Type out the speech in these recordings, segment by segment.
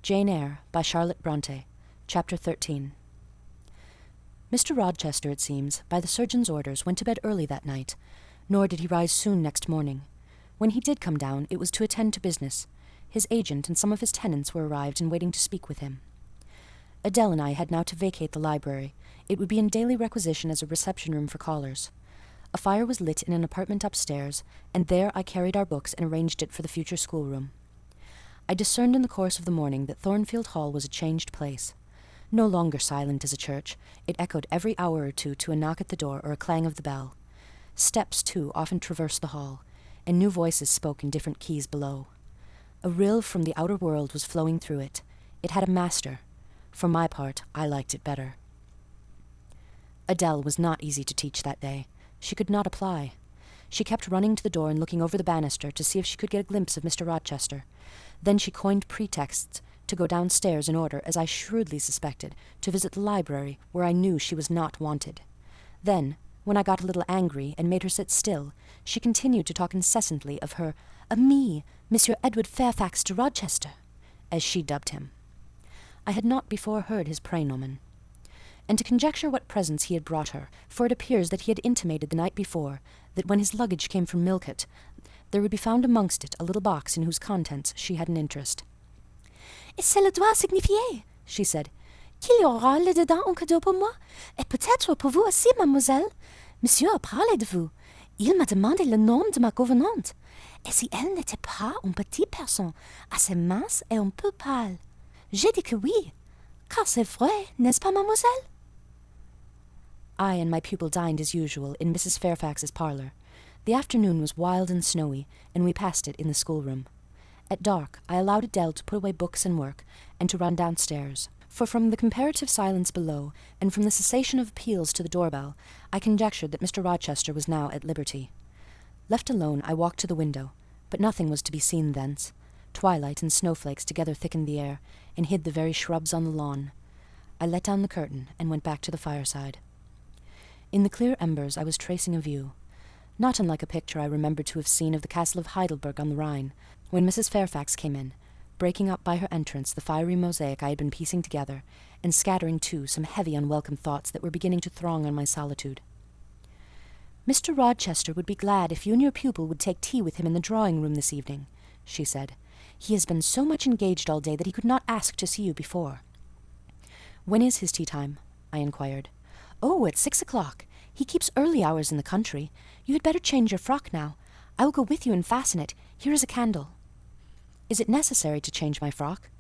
Jane Eyre, by Charlotte Bronte. Chapter 13. Mr. Rochester, it seems, by the surgeon's orders, went to bed early that night, nor did he rise soon next morning. When he did come down, it was to attend to business. His agent and some of his tenants were arrived and waiting to speak with him. Adele and I had now to vacate the library. It would be in daily requisition as a reception room for callers. A fire was lit in an apartment upstairs, and there I carried our books and arranged it for the future schoolroom. I discerned in the course of the morning that Thornfield Hall was a changed place. No longer silent as a church, it echoed every hour or two to a knock at the door or a clang of the bell. Steps, too, often traversed the hall, and new voices spoke in different keys below. A rill from the outer world was flowing through it. It had a master. For my part, I liked it better. Adele was not easy to teach that day. She could not apply. She kept running to the door and looking over the banister to see if she could get a glimpse of Mr. Rochester. Then she coined pretexts to go downstairs in order, as I shrewdly suspected, to visit the library, where I knew she was not wanted. Then, when I got a little angry and made her sit still, she continued to talk incessantly of her ami, Monsieur Edward Fairfax de Rochester, as she dubbed him. I had not before heard his praenomen. And to conjecture what presents he had brought her, for it appears that he had intimated the night before that when his luggage came from Millcote, there would be found amongst it a little box in whose contents she had an interest. « Et cela doit signifier, she said, qu'il y aura là-dedans un cadeau pour moi, et peut-être pour vous aussi, mademoiselle. Monsieur a parlé de vous. Il m'a demandé le nom de ma gouvernante. Et si elle n'était pas une petite personne, assez mince et un peu pâle. J'ai dit que oui, car c'est vrai, n'est-ce pas, mademoiselle? » I and my pupil dined as usual in Mrs. Fairfax's parlour. The afternoon was wild and snowy, and we passed it in the schoolroom. At dark, I allowed Adele to put away books and work, and to run downstairs, for from the comparative silence below, and from the cessation of appeals to the doorbell, I conjectured that Mr. Rochester was now at liberty. Left alone, I walked to the window, but nothing was to be seen thence. Twilight and snowflakes together thickened the air, and hid the very shrubs on the lawn. I let down the curtain, and went back to the fireside. In the clear embers I was tracing a view, not unlike a picture I remembered to have seen of the castle of Heidelberg on the Rhine, when Mrs. Fairfax came in, breaking up by her entrance the fiery mosaic I had been piecing together, and scattering, too, some heavy unwelcome thoughts that were beginning to throng on my solitude. "Mr. Rochester would be glad if you and your pupil would take tea with him in the drawing-room this evening," she said. "He has been so much engaged all day that he could not ask to see you before." "When is his tea-time?" I inquired. "Oh, at 6 o'clock. He keeps early hours in the country. You had better change your frock now. I will go with you and fasten it. Here is a candle." "Is it necessary to change my frock?"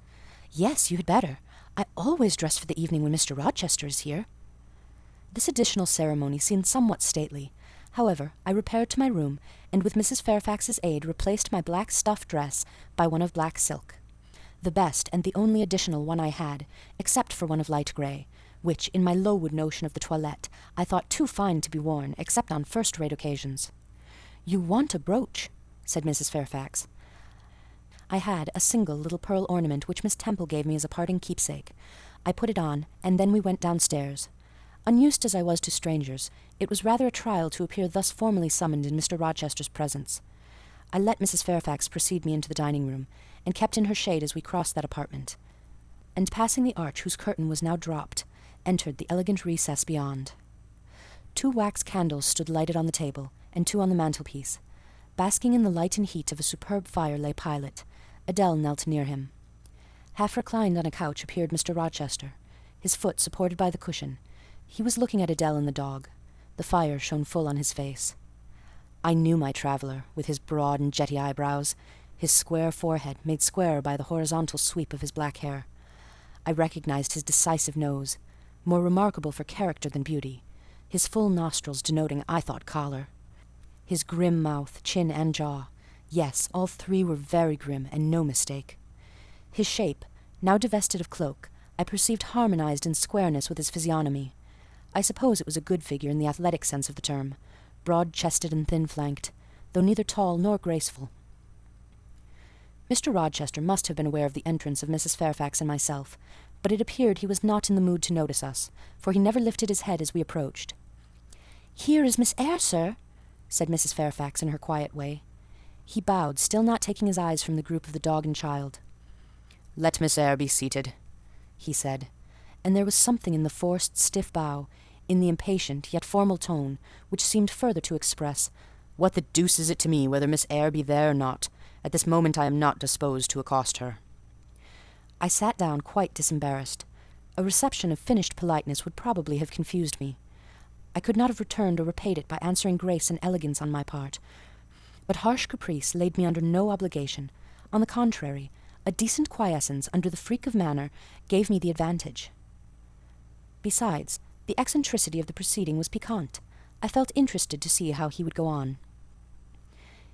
"Yes, you had better. I always dress for the evening when Mr. Rochester is here." This additional ceremony seemed somewhat stately. However, I repaired to my room, and with Mrs. Fairfax's aid replaced my black stuff dress by one of black silk, the best and the only additional one I had, except for one of light grey, which, in my Lowood notion of the toilette, I thought too fine to be worn, except on first-rate occasions. "You want a brooch," said Mrs. Fairfax. I had a single little pearl ornament which Miss Temple gave me as a parting keepsake. I put it on, and then we went downstairs. Unused as I was to strangers, it was rather a trial to appear thus formally summoned in Mr. Rochester's presence. I let Mrs. Fairfax precede me into the dining-room, and kept in her shade as we crossed that apartment, and passing the arch whose curtain was now dropped, entered the elegant recess beyond. 2 wax candles stood lighted on the table, and 2 on the mantelpiece. Basking in the light and heat of a superb fire lay Pilot. Adele knelt near him. Half reclined on a couch appeared Mr. Rochester, his foot supported by the cushion. He was looking at Adele and the dog. The fire shone full on his face. I knew my traveller, with his broad and jetty eyebrows, his square forehead made squarer by the horizontal sweep of his black hair. I recognized his decisive nose, more remarkable for character than beauty, his full nostrils denoting, I thought, choler, his grim mouth, chin, and jaw. Yes, all 3 were very grim, and no mistake. His shape, now divested of cloak, I perceived harmonized in squareness with his physiognomy. I suppose it was a good figure in the athletic sense of the term, broad-chested and thin-flanked, though neither tall nor graceful. Mr. Rochester must have been aware of the entrance of Mrs. Fairfax and myself, but it appeared he was not in the mood to notice us, for he never lifted his head as we approached. "Here is Miss Eyre, sir," said Mrs. Fairfax in her quiet way. He bowed, still not taking his eyes from the group of the dog and child. "Let Miss Eyre be seated," he said, and there was something in the forced, stiff bow, in the impatient yet formal tone, which seemed further to express, "What the deuce is it to me whether Miss Eyre be there or not? At this moment I am not disposed to accost her." I sat down quite disembarrassed. A reception of finished politeness would probably have confused me. I could not have returned or repaid it by answering grace and elegance on my part, but harsh caprice laid me under no obligation. On the contrary, a decent quiescence under the freak of manner gave me the advantage. Besides, the eccentricity of the proceeding was piquant. I felt interested to see how he would go on.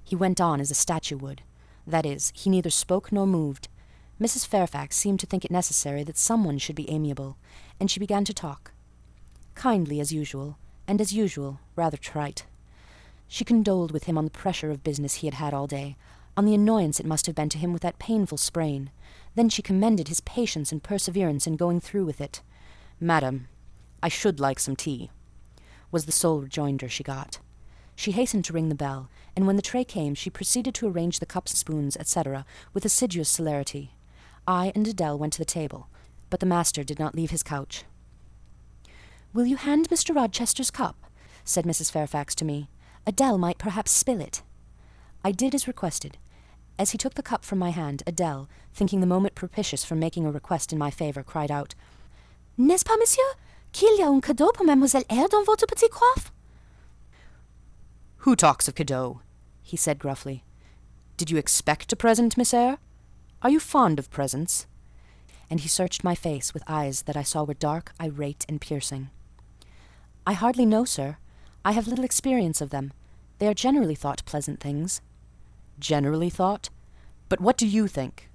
He went on as a statue would. That is, he neither spoke nor moved. Mrs. Fairfax seemed to think it necessary that someone should be amiable, and she began to talk. Kindly as usual, and as usual rather trite. She condoled with him on the pressure of business he had had all day, on the annoyance it must have been to him with that painful sprain. Then she commended his patience and perseverance in going through with it. "Madam, I should like some tea," was the sole rejoinder she got. She hastened to ring the bell, and when the tray came she proceeded to arrange the cups, spoons, etc., with assiduous celerity. I and Adèle went to the table, but the master did not leave his couch. "Will you hand Mr. Rochester's cup?" said Mrs. Fairfax to me. "Adèle might perhaps spill it." I did as requested. As he took the cup from my hand, Adèle, thinking the moment propitious for making a request in my favour, cried out, "N'est-ce pas, monsieur, qu'il y a un cadeau pour Mademoiselle Eyre dans votre petit coffre?" "Who talks of cadeau?" he said gruffly. "Did you expect a present, Miss Eyre? Are you fond of presents?" And he searched my face with eyes that I saw were dark, irate, and piercing. "I hardly know, sir. I have little experience of them. They are generally thought pleasant things." "Generally thought? But what do you think?"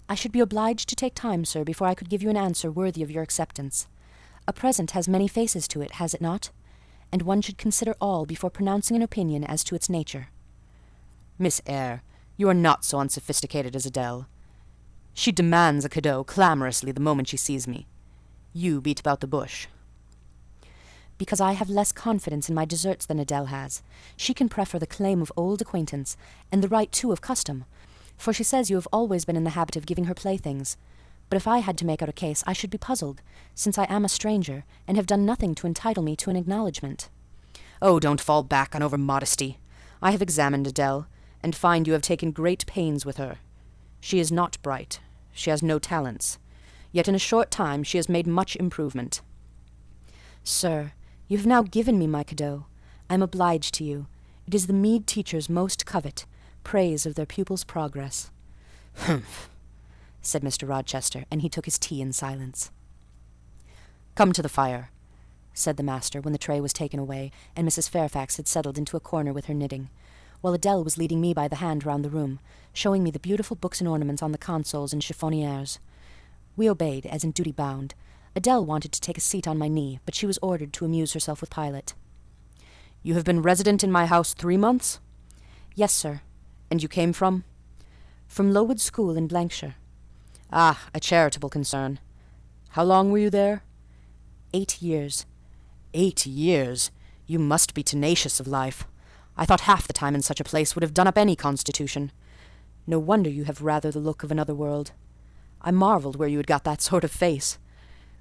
"I should be obliged to take time, sir, before I could give you an answer worthy of your acceptance. A present has many faces to it, has it not? And one should consider all before pronouncing an opinion as to its nature." "Miss Eyre, you are not so unsophisticated as Adèle. She demands a cadeau clamorously the moment she sees me. You beat about the bush." "Because I have less confidence in my deserts than Adèle has. She can prefer the claim of old acquaintance, and the right too of custom, for she says you have always been in the habit of giving her playthings. But if I had to make out a case, I should be puzzled, since I am a stranger, and have done nothing to entitle me to an acknowledgment." "Oh, don't fall back on over-modesty. I have examined Adèle, and find you have taken great pains with her. She is not bright. She has no talents. Yet in a short time she has made much improvement." "Sir, you have now given me my cadeau. I am obliged to you. It is the meed teachers most covet, praise of their pupils' progress." "Humph," said Mr. Rochester, and he took his tea in silence. "Come to the fire," said the master, when the tray was taken away, and Mrs. Fairfax had settled into a corner with her knitting, while Adèle was leading me by the hand round the room, showing me the beautiful books and ornaments on the consoles and chiffonières. We obeyed, as in duty bound. Adèle wanted to take a seat on my knee, but she was ordered to amuse herself with Pilot. "You have been resident in my house 3 months?" "Yes, sir." "And you came from?" "From Lowood School in Blankshire." "Ah, a charitable concern. How long were you there?" 8 years. 8 years? You must be tenacious of life. I thought half the time in such a place would have done up any constitution. No wonder you have rather the look of another world. I marvelled where you had got that sort of face.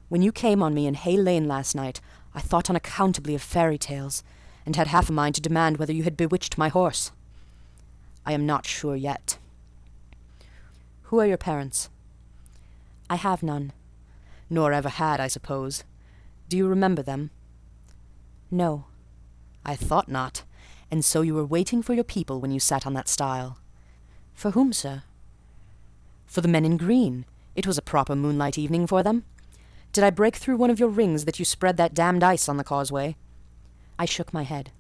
When you came on me in Hay Lane last night, I thought unaccountably of fairy tales, and had half a mind to demand whether you had bewitched my horse. I am not sure yet. Who are your parents?" "I have none." "Nor ever had, I suppose. Do you remember them?" "No." "I thought not. And so you were waiting for your people when you sat on that stile." "For whom, sir?" "For the men in green. It was a proper moonlight evening for them. Did I break through one of your rings that you spread that damned ice on the causeway?" I shook my head.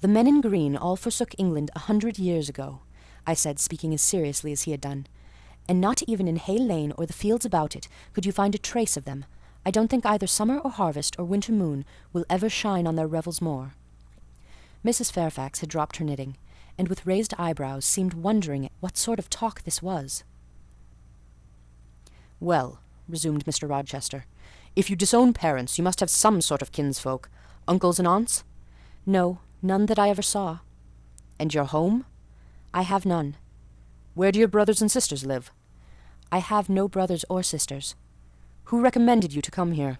"The men in green all forsook England 100 years ago," I said, speaking as seriously as he had done, "and not even in Hay Lane or the fields about it could you find a trace of them. I don't think either summer or harvest or winter moon will ever shine on their revels more." Mrs. Fairfax had dropped her knitting, and with raised eyebrows seemed wondering what sort of talk this was. "Well," resumed Mr. Rochester, "if you disown parents, you must have some sort of kinsfolk. Uncles and aunts?" "No, none that I ever saw." "And your home?" "I have none." "Where do your brothers and sisters live?" I have no brothers or sisters. Who recommended you to come here?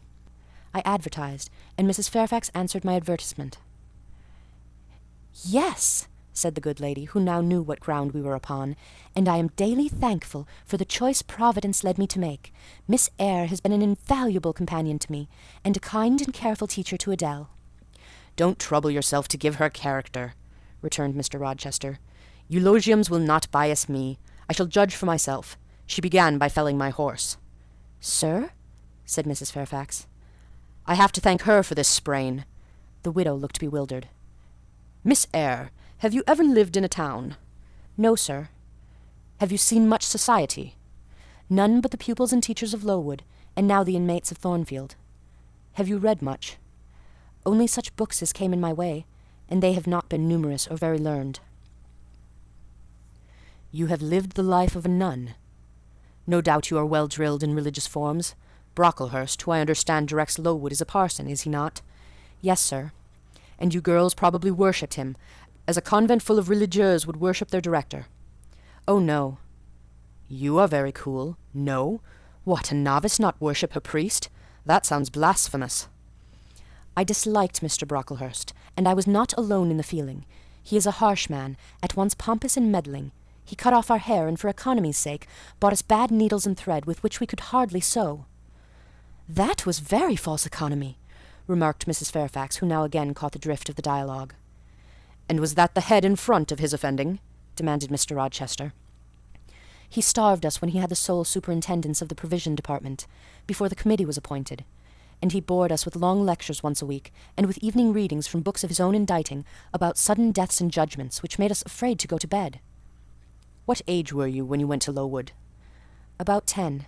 I advertised, and Mrs. Fairfax answered my advertisement. Yes, said the good lady, who now knew what ground we were upon, and I am daily thankful for the choice Providence led me to make. Miss Eyre has been an invaluable companion to me, and a kind and careful teacher to Adele. Don't trouble yourself to give her character, returned Mr. Rochester. Eulogiums will not bias me. I shall judge for myself. She began by felling my horse. Sir? Said Mrs. Fairfax. I have to thank her for this sprain. The widow looked bewildered. Miss Eyre, have you ever lived in a town? No, sir. Have you seen much society? None but the pupils and teachers of Lowood, and now the inmates of Thornfield. Have you read much? Only such books as came in my way, and they have not been numerous or very learned. You have lived the life of a nun. No doubt you are well drilled in religious forms. Brocklehurst, who I understand directs Lowood, is a parson, is he not? Yes, sir. And you girls probably worshipped him, as a convent full of religieuses would worship their director. Oh, no. You are very cool. No? What, a novice not worship a priest? That sounds blasphemous. I disliked Mr. Brocklehurst, and I was not alone in the feeling. He is a harsh man, at once pompous and meddling. He cut off our hair, and for economy's sake bought us bad needles and thread with which we could hardly sew. That was very false economy, remarked Mrs. Fairfax, who now again caught the drift of the dialogue. And was that the head and front of his offending? Demanded Mr. Rochester. He starved us when he had the sole superintendence of the provision department, before the committee was appointed, and he bored us with long lectures once a week, and with evening readings from books of his own inditing about sudden deaths and judgments, which made us afraid to go to bed. What age were you when you went to Lowood? About 10.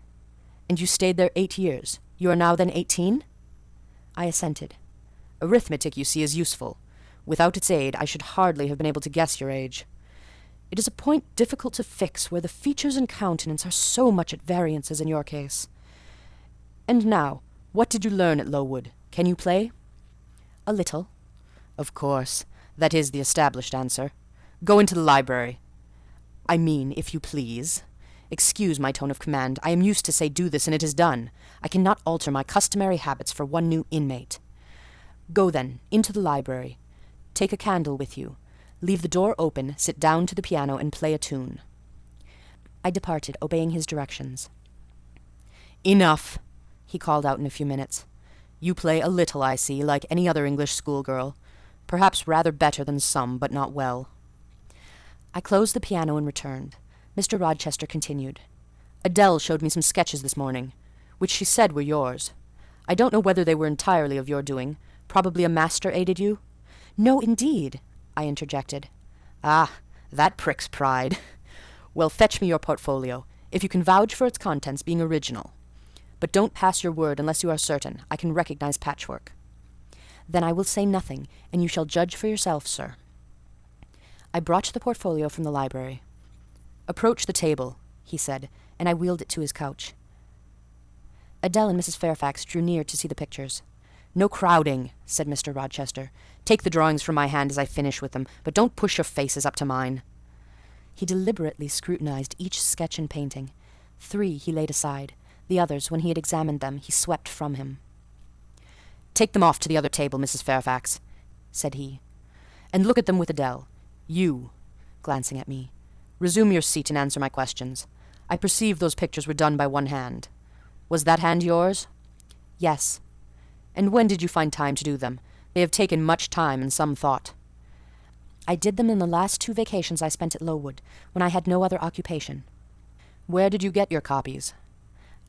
And you stayed there 8 years. You are now then 18? I assented. Arithmetic, you see, is useful. Without its aid, I should hardly have been able to guess your age. It is a point difficult to fix where the features and countenance are so much at variance as in your case. And now, what did you learn at Lowood? Can you play? A little. Of course. That is the established answer. Go into the library. I mean, if you please. Excuse my tone of command. I am used to say do this, and it is done. I cannot alter my customary habits for one new inmate. Go, then, into the library. Take a candle with you. Leave the door open, sit down to the piano, and play a tune. I departed, obeying his directions. Enough, he called out in a few minutes. You play a little, I see, like any other English schoolgirl. Perhaps rather better than some, but not well. I closed the piano and returned. Mr. Rochester continued. Adele showed me some sketches this morning, which she said were yours. I don't know whether they were entirely of your doing. Probably a master aided you? No, indeed, I interjected. Ah, that pricks pride. Well, fetch me your portfolio, if you can vouch for its contents being original. But don't pass your word unless you are certain. I can recognize patchwork. Then I will say nothing, and you shall judge for yourself, sir. I brought the portfolio from the library. Approach the table, he said, and I wheeled it to his couch. Adele and Mrs. Fairfax drew near to see the pictures. No crowding, said Mr. Rochester. Take the drawings from my hand as I finish with them, but don't push your faces up to mine. He deliberately scrutinized each sketch and painting. 3 he laid aside. The others, when he had examined them, he swept from him. Take them off to the other table, Mrs. Fairfax, said he, and look at them with Adele. You, glancing at me, resume your seat and answer my questions. I perceive those pictures were done by one hand. Was that hand yours? Yes. And when did you find time to do them? They have taken much time and some thought. I did them in the last 2 vacations I spent at Lowood, when I had no other occupation. Where did you get your copies?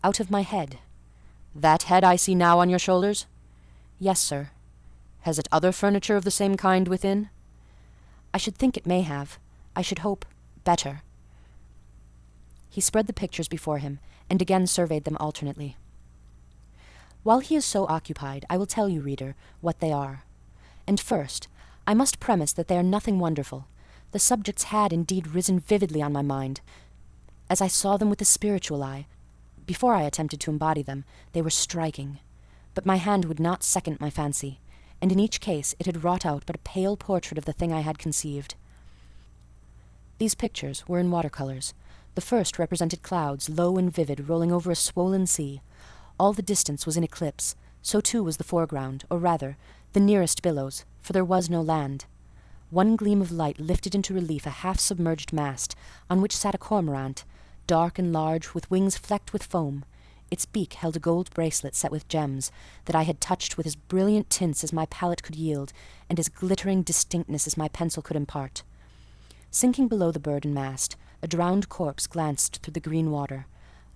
Out of my head. That head I see now on your shoulders? Yes, sir. Has it other furniture of the same kind within? I should think it may have. I should hope better. He spread the pictures before him, and again surveyed them alternately. While he is so occupied, I will tell you, reader, what they are. And first, I must premise that they are nothing wonderful. The subjects had indeed risen vividly on my mind, as I saw them with the spiritual eye. Before I attempted to embody them, they were striking. But my hand would not second my fancy, and in each case it had wrought out but a pale portrait of the thing I had conceived. These pictures were in watercolours, The first represented clouds, low and vivid, rolling over a swollen sea. All the distance was in eclipse, so too was the foreground, or rather, the nearest billows, for there was no land. One gleam of light lifted into relief a half-submerged mast, on which sat a cormorant, dark and large, with wings flecked with foam. Its beak held a gold bracelet set with gems, that I had touched with as brilliant tints as my palette could yield, and as glittering distinctness as my pencil could impart. Sinking below the bird and mast, a drowned corpse glanced through the green water.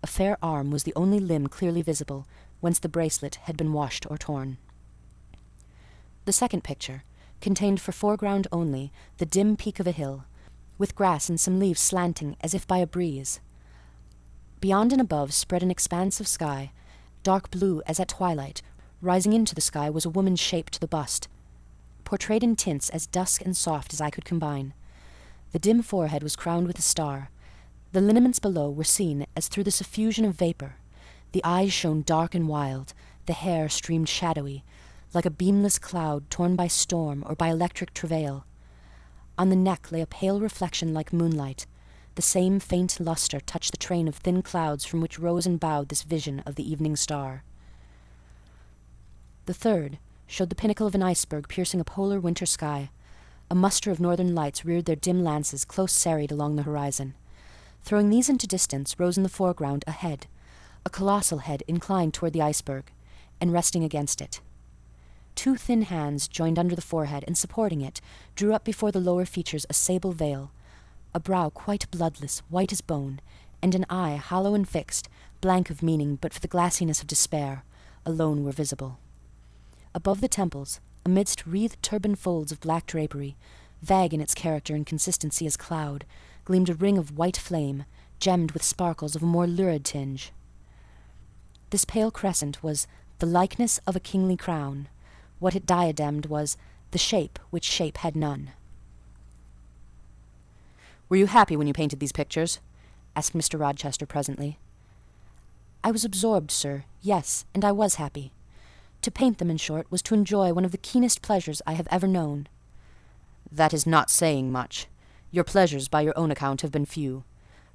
A fair arm was the only limb clearly visible, whence the bracelet had been washed or torn. The second picture contained for foreground only the dim peak of a hill, with grass and some leaves slanting as if by a breeze. Beyond and above spread an expanse of sky, dark blue as at twilight. Rising into the sky was a woman's shape to the bust, portrayed in tints as dusk and soft as I could combine. The dim forehead was crowned with a star. The lineaments below were seen as through the suffusion of vapour. The eyes shone dark and wild, the hair streamed shadowy, like a beamless cloud torn by storm or by electric travail. On the neck lay a pale reflection like moonlight. The same faint lustre touched the train of thin clouds from which rose and bowed this vision of the evening star. The third showed the pinnacle of an iceberg piercing a polar winter sky. A muster of northern lights reared their dim lances close serried along the horizon. Throwing these into distance rose in the foreground a head, a colossal head inclined toward the iceberg, and resting against it. Two thin hands joined under the forehead, and supporting it, drew up before the lower features a sable veil. A brow quite bloodless, white as bone, and an eye hollow and fixed, blank of meaning but for the glassiness of despair, alone were visible. Above the temples, amidst wreathed turban folds of black drapery, vague in its character and consistency as cloud, gleamed a ring of white flame, gemmed with sparkles of a more lurid tinge. This pale crescent was the likeness of a kingly crown. What it diademed was the shape which shape had none. "Were you happy when you painted these pictures?" asked Mr. Rochester presently. "I was absorbed, sir, yes, and I was happy. To paint them, in short, was to enjoy one of the keenest pleasures I have ever known." "That is not saying much. Your pleasures, by your own account, have been few.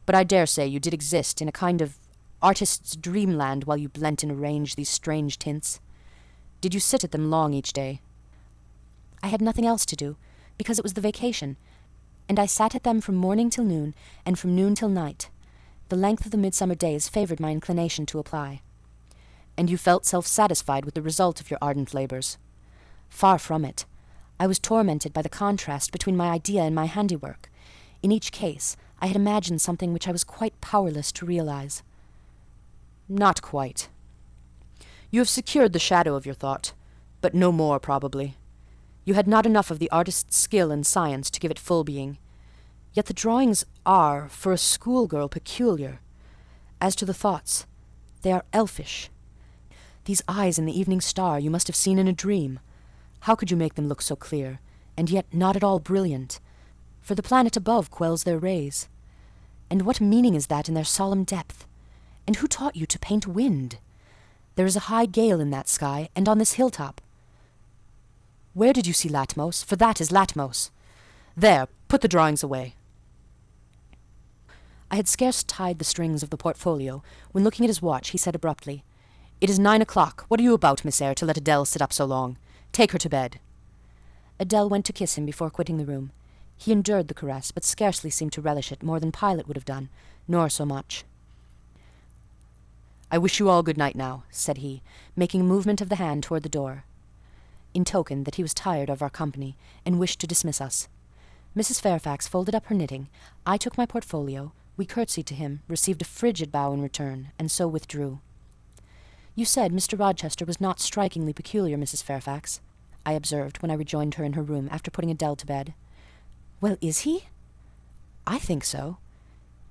But I dare say you did exist in a kind of artist's dreamland while you blent and arranged these strange tints. Did you sit at them long each day?" "I had nothing else to do, because it was the vacation, and I sat at them from morning till noon, and from noon till night. The length of the midsummer days favoured my inclination to apply." "And you felt self-satisfied with the result of your ardent labours?" "Far from it. I was tormented by the contrast between my idea and my handiwork. In each case, I had imagined something which I was quite powerless to realize." "Not quite. You have secured the shadow of your thought, but no more, probably. You had not enough of the artist's skill and science to give it full being. Yet the drawings are, for a schoolgirl, peculiar. As to the thoughts, they are elfish. These eyes in the evening star you must have seen in a dream. How could you make them look so clear, and yet not at all brilliant? For the planet above quells their rays. And what meaning is that in their solemn depth? And who taught you to paint wind? There is a high gale in that sky, and on this hilltop. Where did you see Latmos? For that is Latmos. There, put the drawings away." I had scarce tied the strings of the portfolio, when looking at his watch, he said abruptly, "It is 9 o'clock. What are you about, Miss Eyre, to let Adèle sit up so long? Take her to bed." Adèle went to kiss him before quitting the room. He endured the caress, but scarcely seemed to relish it more than Pilate would have done, nor so much. "I wish you all good night now," said he, making a movement of the hand toward the door, in token that he was tired of our company, and wished to dismiss us. Mrs. Fairfax folded up her knitting. I took my portfolio. We curtsied to him, received a frigid bow in return, and so withdrew. "You said Mr. Rochester was not strikingly peculiar, Mrs. Fairfax," I observed when I rejoined her in her room after putting Adèle to bed. "Well, is he?" "I think so.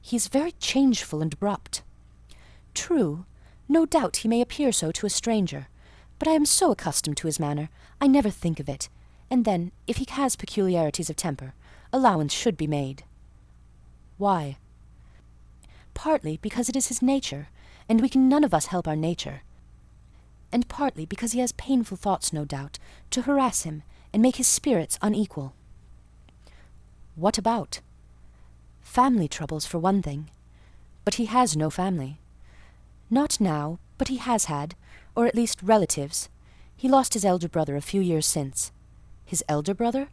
He is very changeful and abrupt." "True. No doubt he may appear so to a stranger. But I am so accustomed to his manner, I never think of it. And then, if he has peculiarities of temper, allowance should be made." "Why?" "Partly because it is his nature, and we can none of us help our nature. And partly because he has painful thoughts, no doubt, to harass him and make his spirits unequal." "What about?" "Family troubles, for one thing. But he has no family. Not now, but he has had, or at least relatives. He lost his elder brother a few years since. His elder brother?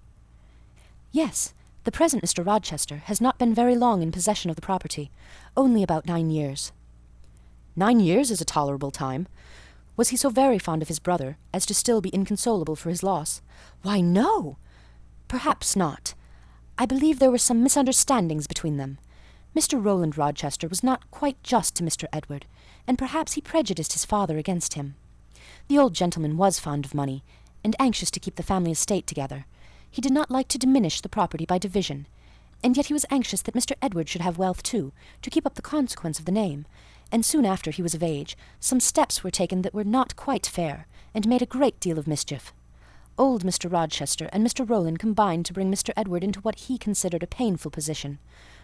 Yes, the present Mr. Rochester has not been very long in possession of the property, only about 9 years. 9 years is a tolerable time. Was he so very fond of his brother as to still be inconsolable for his loss? Why, no! Perhaps not. I believe there were some misunderstandings between them. Mr. Rowland Rochester was not quite just to Mr. Edward, and perhaps he prejudiced his father against him. The old gentleman was fond of money, and anxious to keep the family estate together. He did not like to diminish the property by division, and yet he was anxious that Mr. Edward should have wealth too, to keep up the consequence of the name, and soon after he was of age, some steps were taken that were not quite fair, and made a great deal of mischief. Old Mr. Rochester and Mr. Rowland combined to bring Mr. Edward into what he considered a painful position,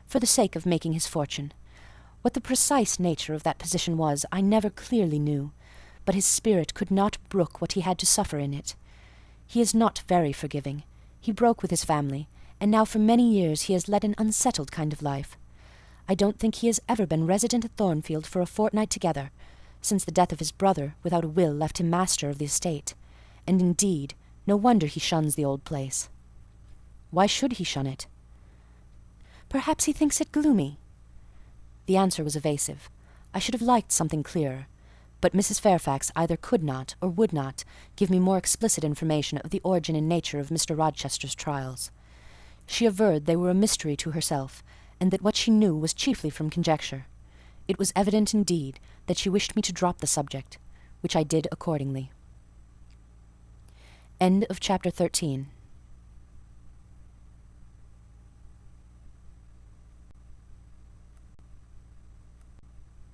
for the sake of making his fortune. What the precise nature of that position was, I never clearly knew, but his spirit could not brook what he had to suffer in it. He is not very forgiving. He broke with his family, and now for many years he has led an unsettled kind of life. I don't think he has ever been resident at Thornfield for a fortnight together, since the death of his brother without a will left him master of the estate, and indeed, no wonder he shuns the old place. Why should he shun it? Perhaps he thinks it gloomy. The answer was evasive. I should have liked something clearer, but Mrs. Fairfax either could not or would not give me more explicit information of the origin and nature of Mr. Rochester's trials. She averred they were a mystery to herself, and that what she knew was chiefly from conjecture. It was evident, indeed, that she wished me to drop the subject, which I did accordingly. End of chapter 13.